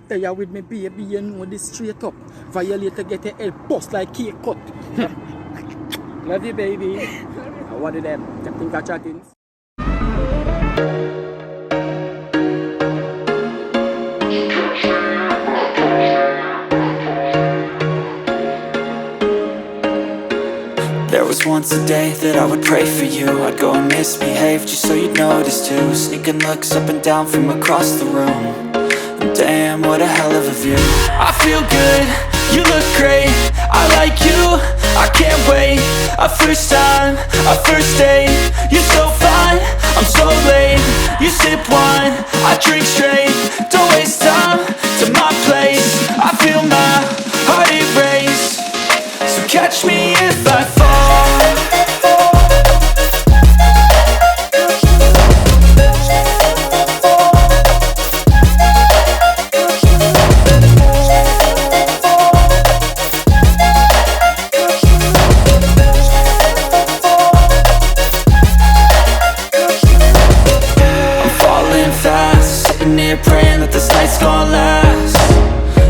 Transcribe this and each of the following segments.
there with me baby, you know this straight up. Violator get a head bust like cake cut. Love you baby. What do them? Chatting for chatting. There was once a day that I would pray for you. I'd go and misbehave just so you'd notice too. Sneaking looks up and down from across the room. And damn, what a hell of a view. I feel good, you look great, I like you, I can't wait. A first time, a first date. You're so fine, I'm so late. You sip wine, I drink straight. Don't waste time to my place. I feel my heart erase. So catch me if I fall. I'm falling fast, sitting here praying that this night's gonna last.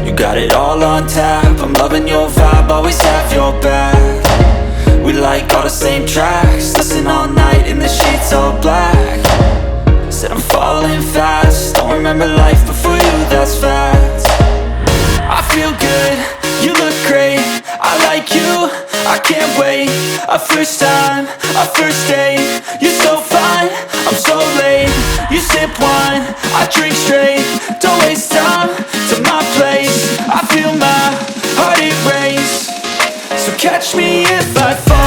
You got it all on tap, I'm loving your vibe, always have your back. We like all the same tracks, listen all night in the sheets all black. Said I'm falling fast, don't remember life before you, that's facts. I feel good, you look great, I like you, I can't wait. A first time, a first date. You're so fine, I'm so late. You sip wine, I drink straight. Don't waste time to my place. I feel my heart erase. So catch me if I fall.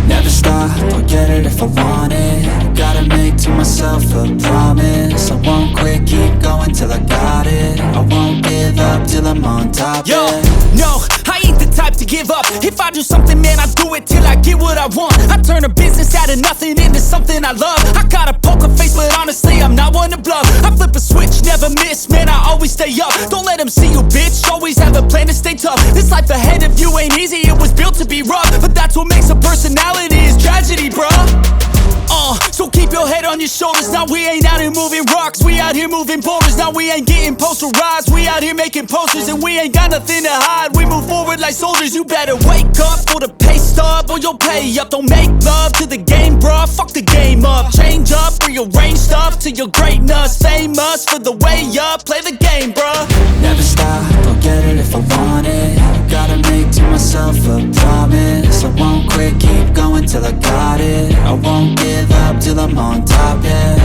Never stop, I'll get it if I want it. Gotta make to myself a promise. I won't quit, keep going till I got it. I won't give up till I'm on top. Yo, yeah. no, I ain't the type to give up. If I do something, man, I do it till I get what I want. I turn a business out of nothing into something I love. I got a poker face, but honestly, I'm not one to bluff. I flip a switch, never miss, man, I always stay up. Don't let them see you, bitch, always have a plan to stay tough. This life ahead of you ain't easy, it was built to be rough. But that's what makes a personality, is tragedy, bruh. So keep your head on your shoulders. Now we ain't out here moving rocks, we out here moving boulders. Now we ain't getting posterized, we out here making posters. And we ain't got nothing to hide, we move forward like soldiers. You better wake up for the pay stub, or you'll pay up. Don't make love to the game, bruh, fuck the game up. Change up, rearrange stuff to your greatness. Famous for the way up, play the game, bruh. Never stop, I'll get it if I want it. Gotta make to myself a promise. I won't quit, keep going till I got it. I won't give up till I'm on top, yeah.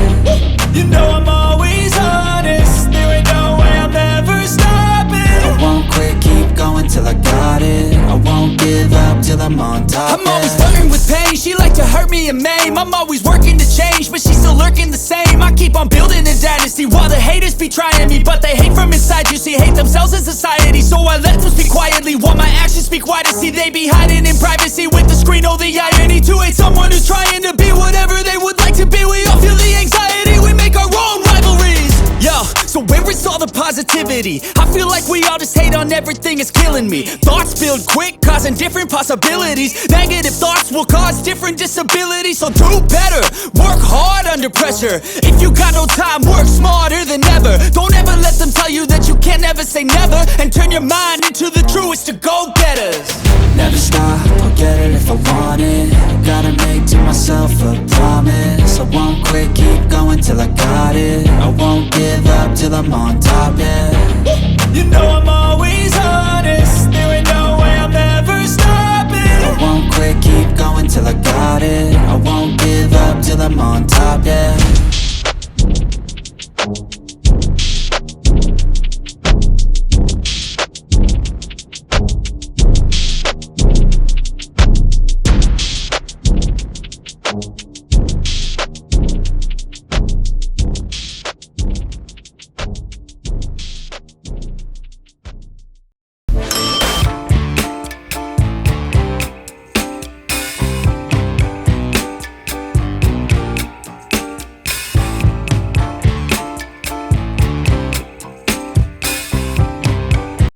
You know I'm always honest, there ain't no way I'm ever stopping. I won't quit, keep going till I got it. I won't give up till I'm on top, I'm always flirting with pain, she like to hurt me and maim. I'm always working to change, but she's still lurking the same. I keep on building a dynasty while the haters be trying me. But they hate from inside, you see, hate themselves in society. So I let them speak quietly while my actions speak wider. See, they be hiding in privacy with the screen. Oh, the irony to hate someone who's trying to be whatever they would like to be. We all feel the anxiety, we make our own rivalries. Yo, so where is all the positivity? I feel like we all just hate on everything, it's killing me. Thoughts build quick, causing different possibilities. Negative thoughts will cause different disabilities. So do better, work hard under pressure. If you got no time, work smarter than ever. Don't ever let them tell you that you can't ever say never. And turn your mind into the truest of go-getters. Never stop, I'll get it if I want it. Gotta make to myself a promise. I won't quit, keep going till I got it. I won't give up till I'm on top, yeah. You know I'm always honest, there ain't no way I'm ever stopping. I won't quit, keep going till I got it. I won't give up till I'm on top, yeah.